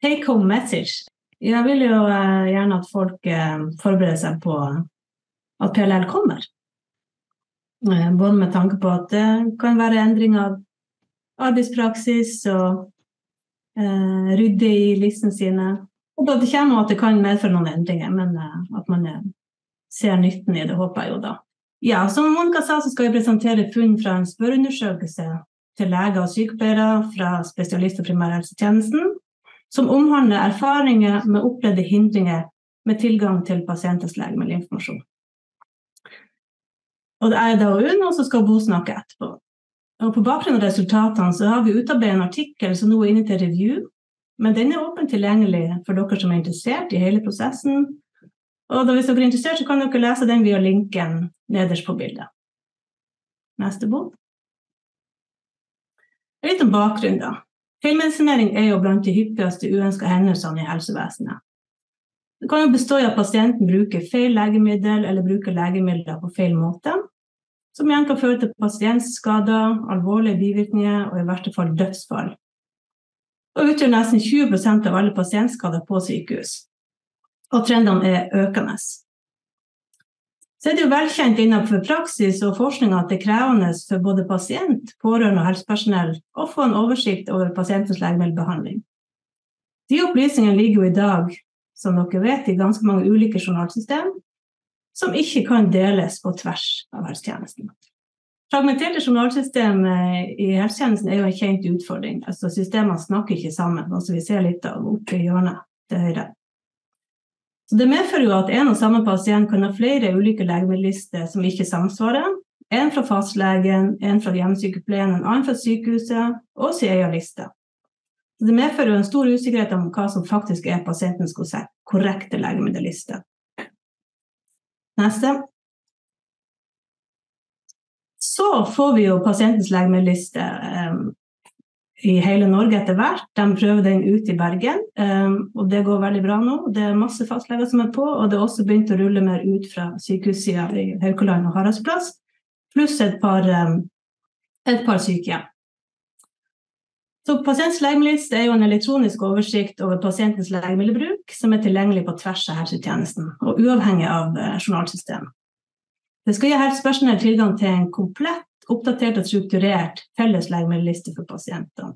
Take home message. Jeg vil jo gjerne at folk forbereder seg på at PLL kommer. Både med tanke på at det kan være endring av arbeidspraksis og rydde i listen sine. Og at det kommer at det kan medføre noen endringer, men at man ser nytten i det, håper jeg jo da. Ja, som Monica sa, så skal jeg presentere funn fra en spørreundersøkelse til leger og sykepleiere fra spesialist- og primærhelsetjenesten, som omhandler erfaringer med opplevde hindringer med tilgang til pasienters legemiddelinformasjon. Og det da Uno, så skal Bo snakke etterpå. Og på bakgrunn av resultatene så har vi utarbeidet en artikkel som nå inne til review, men den åpent tilgjengelig for dere som interessert i hele prosessen. Og hvis dere interessert, så kan dere lese den via linken nederst på bildet. Neste Bo. Litt om bakgrunn da. Feilmedisinering jo blant de hyppigste uønskede hendelsene i helsevesenet. Det kan jo bestå i at pasienten bruker feil legemiddel eller bruker legemidler på feil måte, som igjen kan føre til pasientskader, alvorlige bivirkninger og i verste fall dødsfall. Og utgjør nesten 20% av alle pasientskader på sykehus. Og trendene økende. Så det jo velkjent innenfor praksis og forskning at det krevende for både pasient, pårørende og helsepersonell å få en oversikt over pasientens legemiddelbehandling. De opplysningene ligger jo i dag, som dere vet, i ganske mange ulike journalsystem, som ikke kan deles på tvers av helsetjenesten. Fragmenterte journalsystem i helsetjenesten jo en kjent utfordring. Altså systemene snakker ikke sammen, så vi ser litt av oppe i hjørnet til høyre. Så det medfører jo at en og samme pasient kan ha flere ulike legemiddellister som ikke samsvarer. En fra fastlegen, en fra hjemmesykepleien, en annen fra sykehuset, og sin egen liste. Så det medfører jo en stor usikkerhet om hva som faktisk pasientens korrekte legemiddelliste. Neste. Så får vi jo pasientens legemiddelliste i hele Norge etter hvert. De prøver den ut i Bergen, og det går veldig bra nå. Det masse fastleger som på, og det også begynt å rulle mer ut fra sykehussiden i Haukeland og Haraldsplass, pluss et par sykehjem. Så pasientens legemiddelliste jo en elektronisk oversikt over pasientens legemiddelbruk, som tilgjengelig på tvers av helsetjenesten, og uavhengig av journalsystem. Det skal gi helsepersonell tilgang til en komplett, oppdatert og strukturert felles legemiddelliste for pasientene.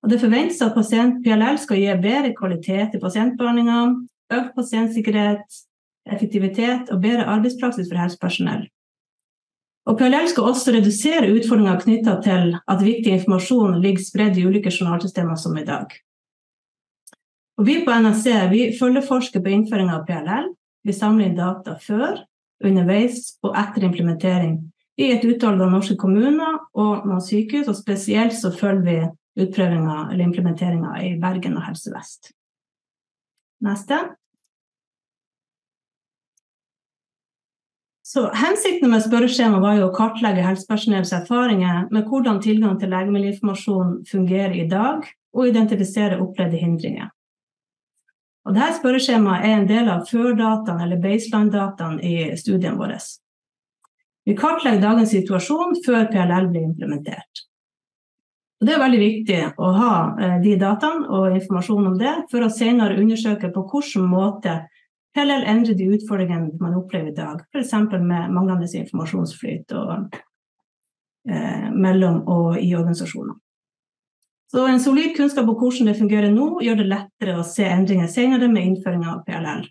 Og det forventes at PLL skal gi bedre kvalitet i pasientbehandlingen, økt pasientsikkerhet, effektivitet og bedre arbeidspraksis for helsepersonell. Og PLL skal også redusere utfordringer knyttet til at viktig informasjon ligger spredt i ulike journalsystemer som i dag. Og vi på NSC, vi følgeforsker på innføring av PLL. Vi samler inn data før, underveis og etter implementering i et utvalg av norske kommuner og noen sykehus, og spesielt så følger vi utprøvinger eller implementeringer i Bergen og Helse Vest. Neste. Så hensikten med spørreskjema var jo å kartlegge helsepersonells erfaringer med hvordan tilgang til legemiddelinformasjon fungerer i dag, og identifisere opplevde hindringer. Og dette spørreskjemaet en del av førdataen eller baseline-dataen i studien vår. Vi kartlegger dagens situasjon før PLL blir implementert. Og det veldig viktig å ha de dataene og informasjon om det, for å senere undersøke på hvilken måte PLL endrer de utfordringene man opplever i dag, for eksempel med manglende informasjonsflyt mellom og i organisasjoner. Så en solid kunnskap om hvordan det fungerer nå, gjør det lettere å se endringer senere med innføringen av PLL.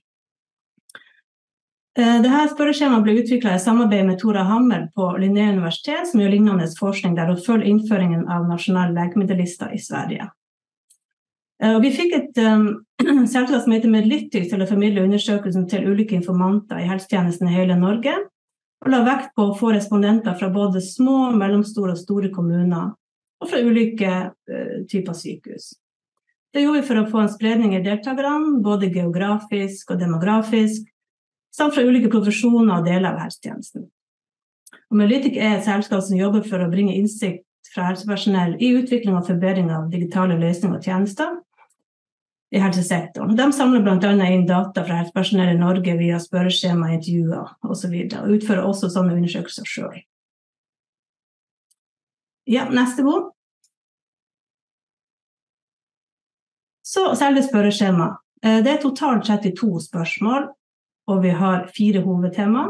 Dette spørreskjemaet ble utviklet i samarbeid med Tora Hammer på Linnéuniversitet, som gjør lignende forskning der hun følger innføringen av nasjonale legemiddellister i Sverige. Og vi fikk et selskap som heter Medlytics til å formidle undersøkelsen til ulike informanter i helsetjenesten i hele Norge, og la vekt på å få respondenter fra både små, mellomstore og store kommuner, og fra ulike typer sykehus. Det gjorde vi for å få en spredning i deltakerne, både geografisk og demografisk, samt fra ulike profesjoner og deler av helsetjenesten. Og Medlytics et selskap som jobber for å bringe innsikt fra helsepersonell i utvikling og forbedring av digitale løsninger og tjenester i helsesektoren. De samler blant annet inn data fra helsepersonell i Norge via spørreskjema, intervjuer og så videre, og utfører også sånne undersøkelser selv. Ja, neste Bo. Så selve spørreskjema. Det totalt 32 spørsmål, og vi har 4 hovedtema.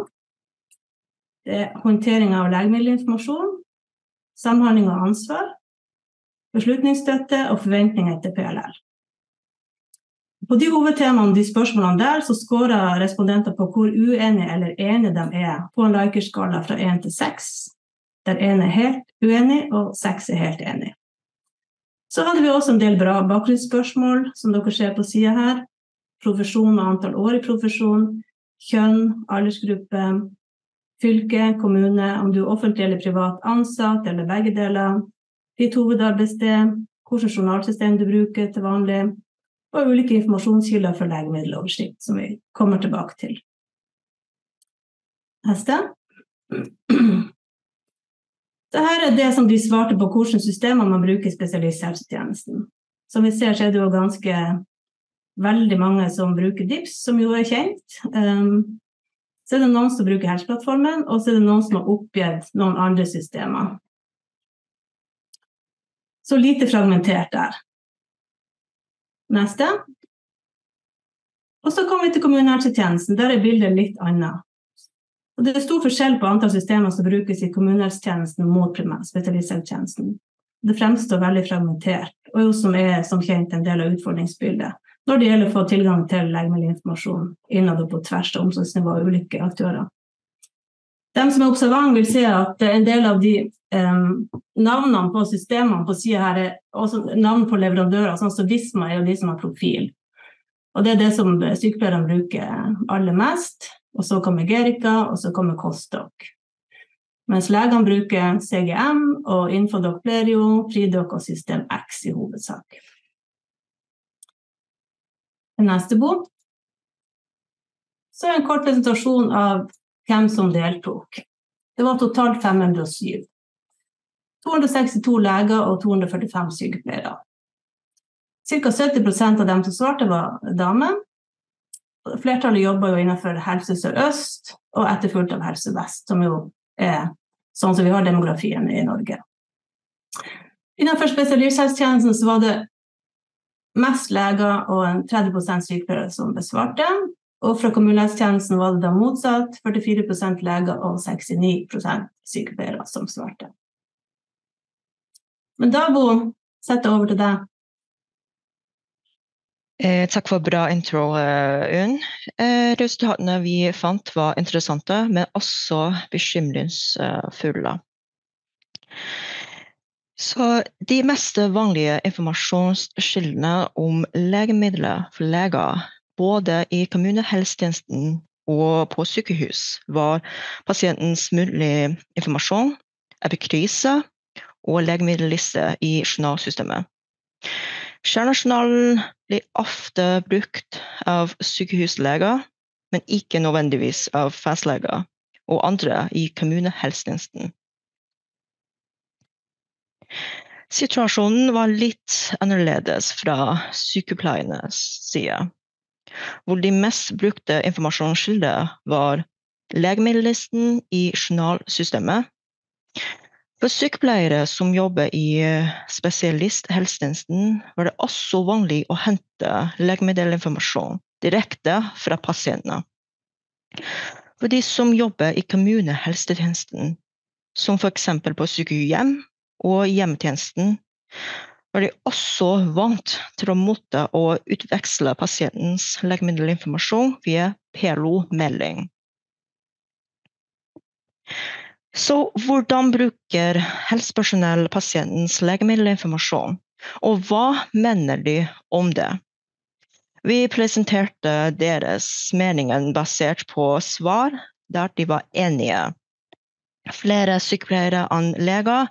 Det håndtering av legemiddelinformasjon, samhandling og ansvar, beslutningsstøtte og forventninger til PLL. På de hovedtemaene, de spørsmålene der, så skårer respondenter på hvor uenige eller enige de på en Likert-skala fra 1 til 6, der 1 helt uenig og 6 helt enig. Så hadde vi også en del bra bakgrunnsspørsmål, som dere ser på siden her. Profesjon og antall år i profesjon, kjønn, aldersgruppe, fylke, kommune, om du offentlig eller privat ansatt, eller begge deler, ditt hovedarbeidssted, hvilket journalsystem du bruker til vanlig, og ulike informasjonskilder for legemiddeloversikt, som vi kommer tilbake til. Neste. Dette det som de svarte på hvilke systemer man bruker i spesialisthelsetjenesten. Som vi ser, så det jo ganske veldig mange som bruker DIPS, som jo kjent. Så det noen som bruker helseplattformen, og så det noen som har oppgitt noen andre systemer. Så lite fragmentert der. Neste. Og så kommer vi til kommunehelsetjenesten. Der bildet litt annet. Og det stor forskjell på antall systemer som brukes i kommunehelsetjenesten mot spesialisthelsetjenesten. Det fremstår veldig fragmentert, og som som kjent en del av utfordringsbildet, når det gjelder å få tilgang til legemiddelinformasjon innad og på tvers av omsorgsnivå og ulike aktører. De som observant vil se at en del av de navnene på systemene på siden her også navn på leverandører, sånn som Visma jo de som har profil. Og det det som sykepleierne bruker aller mest, og så kommer Gerica, og så kommer Kostdoc. Mens legene bruker CGM og Infodoc Plerio, Pridoc og System X i hovedsak. Neste bok. Så en kort presentasjon av hvem som deltok. Det var totalt 507. 262 leger og 245 sykepleiere. Cirka 70% av dem som svarte var damer. Flertallet jobber jo innenfor Helse Sør-Øst og etterfulgt av Helse Vest, som jo sånn som vi har demografien i Norge. Innenfor spesialisthelsetjenesten så var det mest leger og 30% sykepleiere som besvarte, og fra kommunehelsetjenesten var det da motsatt, 44% leger og 69% sykepleiere som svarte. Men da, Bo, setter jeg over til deg. Takk for bra intro, Unn. Resultatene vi fant var interessante, men også bekymringsfulle. Så de mest vanlige informasjonskildene om legemidler for leger, både i kommunehelsetjenesten og på sykehus, var pasientens muntlige informasjon, epikrise og legemiddelliste i journalsystemet. Kjernejournalen blir ofte brukt av sykehusleger, men ikke nødvendigvis av fastleger og andre i kommunehelsetjenesten. Situasjonen var litt annerledes fra sykepleiernes side, hvor de mest brukte informasjonskilder var legemiddellisten i journalsystemet. For sykepleiere som jobber i spesialisthelsetjenesten var det også vanlig å hente legemiddelinformasjon direkte fra pasientene. For de som jobber i kommunehelsetjenesten, som for eksempel på sykehjem og hjemmetjenesten, var de også vant til å motta og utveksle pasientens legemiddelinformasjon via PLO-melding. Så hvordan bruker helsepersonell pasientens legemiddelinformasjon, og hva mener de om det? Vi presenterte deres meningen basert på svar der de var enige. Flere sykepleiere enn leger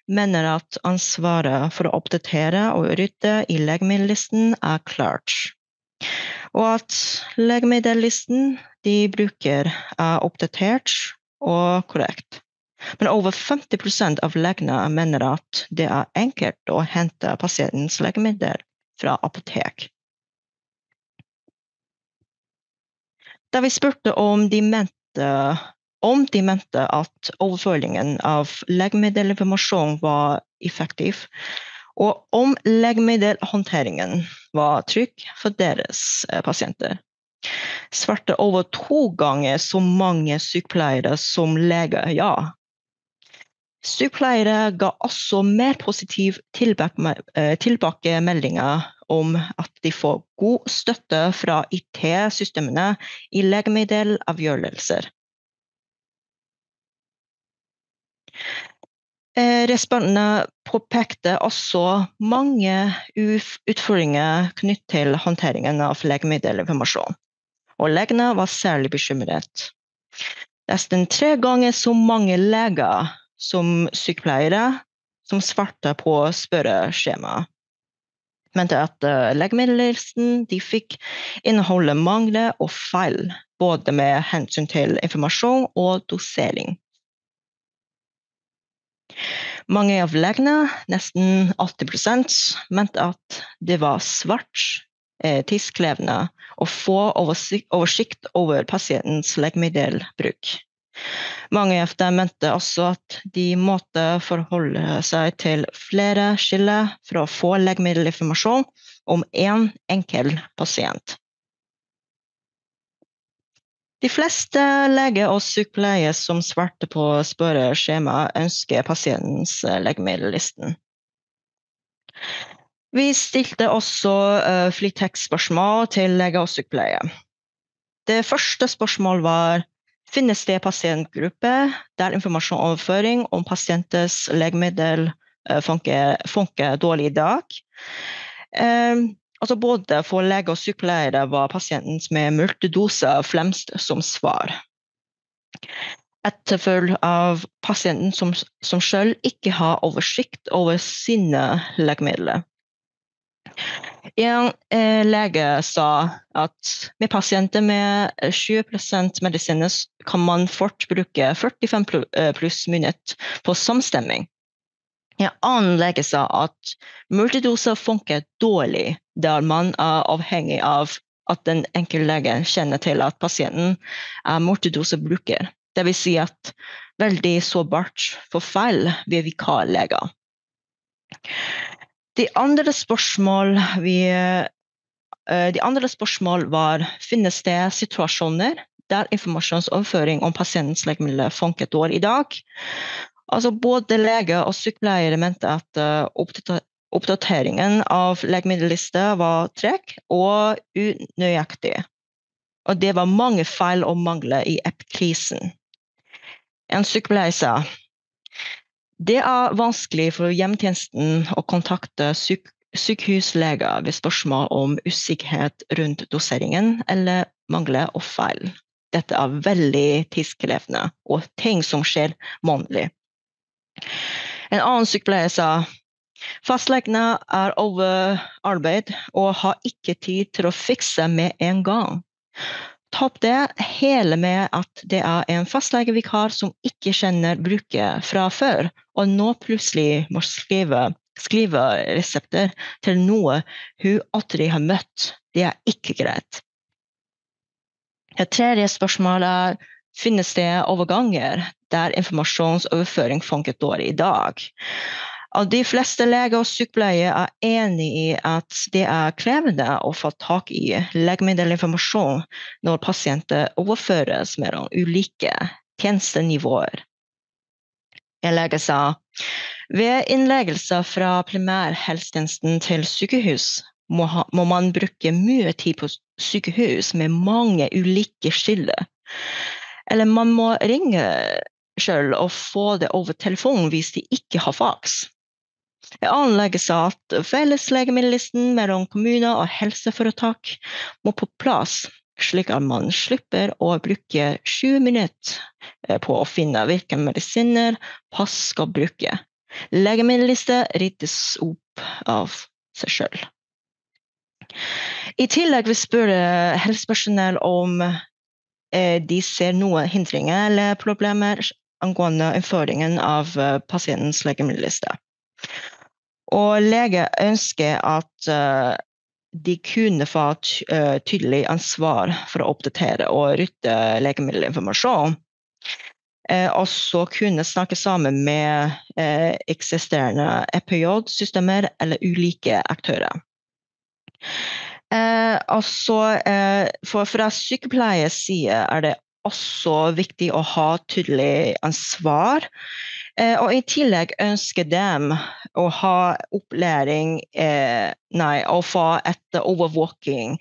mener at ansvaret for å oppdatere og rydde i legemiddellisten klart, og at legemiddellisten de bruker oppdatert og korrekt. Men over 50% av legene mener at det enkelt å hente pasientens legemiddel fra apotek. Da vi spurte om de mente at overføringen av legemiddelinformasjon var effektiv, og om legemiddelhåndteringen var trygg for deres pasienter. Svarte over 2 ganger så mange sykepleiere som leger, ja. Sykepleiere ga også mer positiv tilbakemeldinger om at de får god støtte fra IT-systemene i legemiddelavgjørelser. Respondentene påpekte også mange utfordringer knyttet til håndteringen av legemiddelinformasjon, og legene var særlig bekymret. Nesten 3 ganger så mange leger som sykepleiere som svarte på spørreskjema. Mente at legemiddellisten de fikk inneholde mangler og feil, både med hensyn til informasjon og dosering. Mange av legene, nesten 80%, mente at det var svært tidskrevende å få oversikt over pasientens legemiddelbruk. Mange av dem mente også at de måtte forholde seg til flere skiller for å få legemiddelinformasjon om en enkel pasient. De fleste leger og sykepleiere som svarte på spørreskjema ønsker pasientens legemiddellisten. Vi stilte også flytekstspørsmål til leger og sykepleiere. Det første spørsmålet var: finnes det pasientgrupper der informasjonsoverføring om pasientens legemiddel funker dårlig i dag? Altså både for lege og sykepleiere var pasientens med multidose fremst som svar. Etterfølg av pasienten som selv ikke har oversikt over sine legemidler. En lege sa at med pasienter med 20% medisiner kan man fort bruke 45 pluss minutter på samstemming. En annen lege sa at multidoser funker dårlig der man er avhengig av at den enkelte legen kjenner til at pasienten er multidosebruker. Det vil si at veldig sårbart for feil ved vikarleger. De andre spørsmål var: finnes det situasjoner der informasjonsoverføring om pasientens legemidler funker dårlig i dag? Altså både leger og sykepleiere mente at oppdateringen av legemiddellister var treg og unøyaktig. Og det var mange feil og mangler i app-krisen. En sykepleier sa: det er vanskelig for hjemmetjenesten å kontakte sykehusleger ved spørsmål om usikkerhet rundt doseringen eller mangler og feil. Dette er veldig tidskrevende og ting som skjer månedlig. En annen sykepleier sa: fastlegene er overarbeid og har ikke tid til å fikse med en gang. Topp det hele med at det er en fastlegevikar som ikke kjenner bruket fra før, og nå plutselig må skrive resepter til noe hun aldri har møtt. Det er ikke greit. Det tredje spørsmålet er: finnes det overganger der informasjonsoverføring funker dårlig i dag? Og de fleste leger og sykepleiere er enig i at det er krevende å få tak i legemiddelinformasjon når pasienter overføres mellom ulike tjenestenivåer. En lege sa: ved innleggelse fra primærhelsetjenesten til sykehus må man bruke mye tid på sykehus med mange ulike skiller. Eller man må ringe selv og få det over telefon hvis de ikke har faks. En annen lege sa at felles legemiddellisten mellom kommuner og helseforetak må på plass, slik at man slipper å bruke 20 minutter på å finne hvilke medisiner pass skal bruke. Legemiddelliste ryddes opp av seg selv. I tillegg vil spørre helsepersonell om de ser noen hindringer eller problemer angående innføringen av pasientens legemiddelliste. Og lege ønsker at de kunne få tydelig ansvar for å oppdatere og rydde legemiddelinformasjon. også kunne snakke sammen med eksisterende EPJ-systemer eller ulike aktører. Fra sykepleiers side det også viktig å ha tydelig ansvar, og I tillegg ønsker dem å ha opplæring, å få et overvåking,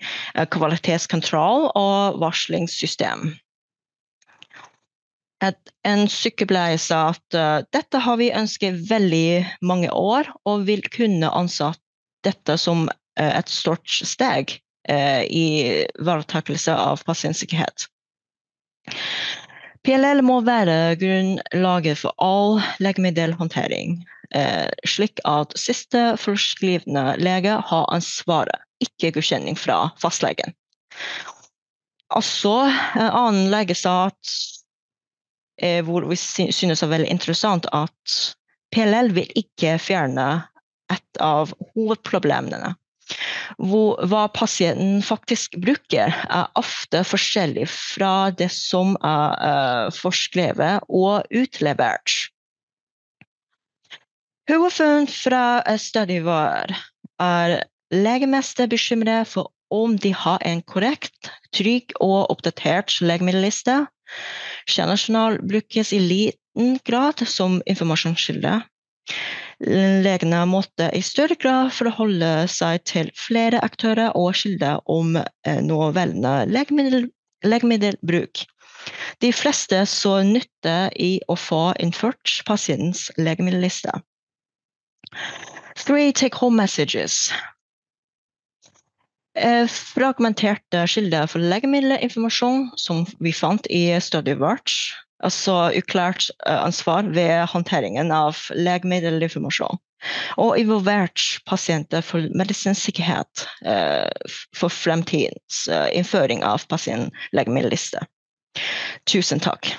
kvalitetskontroll og varslingssystem. En sykepleier sa at dette har vi ønsket veldig mange år, og vil kunne ansatt dette som et stort steg I ivaretakelse av pasientsikkerhet. PLL må være grunnlaget for all legemiddelhåndtering, slik at siste forskrivende lege har ansvaret, ikke godkjenning fra fastlegen. Annen lege sa at hvor vi synes veldig interessant at PLL vil ikke fjerne et av hovedproblemene. Hva pasienten faktisk bruker ofte forskjellig fra det som forskrevet og utlevert. Hovedfunn fra studiet var legemester bekymret for om de har en korrekt, trygg og oppdatert legemiddelliste. Kjernejournal brukes I liten grad som informasjonskilde. Legene måtte I større grad forholde seg til flere aktører og kilder om nåværende legemiddelbruk. De fleste så nytte I å få innført pasientens legemiddelliste. 3 take-home messages. Fragmenterte kilder for legemiddelinformasjon som vi fant I studiet vårt, uklart ansvar ved håndteringen av legemiddelinformasjon, og involvert pasienter for medisinsikkerhet for fremtidens innføring av pasientlegemiddelliste. Tusen takk.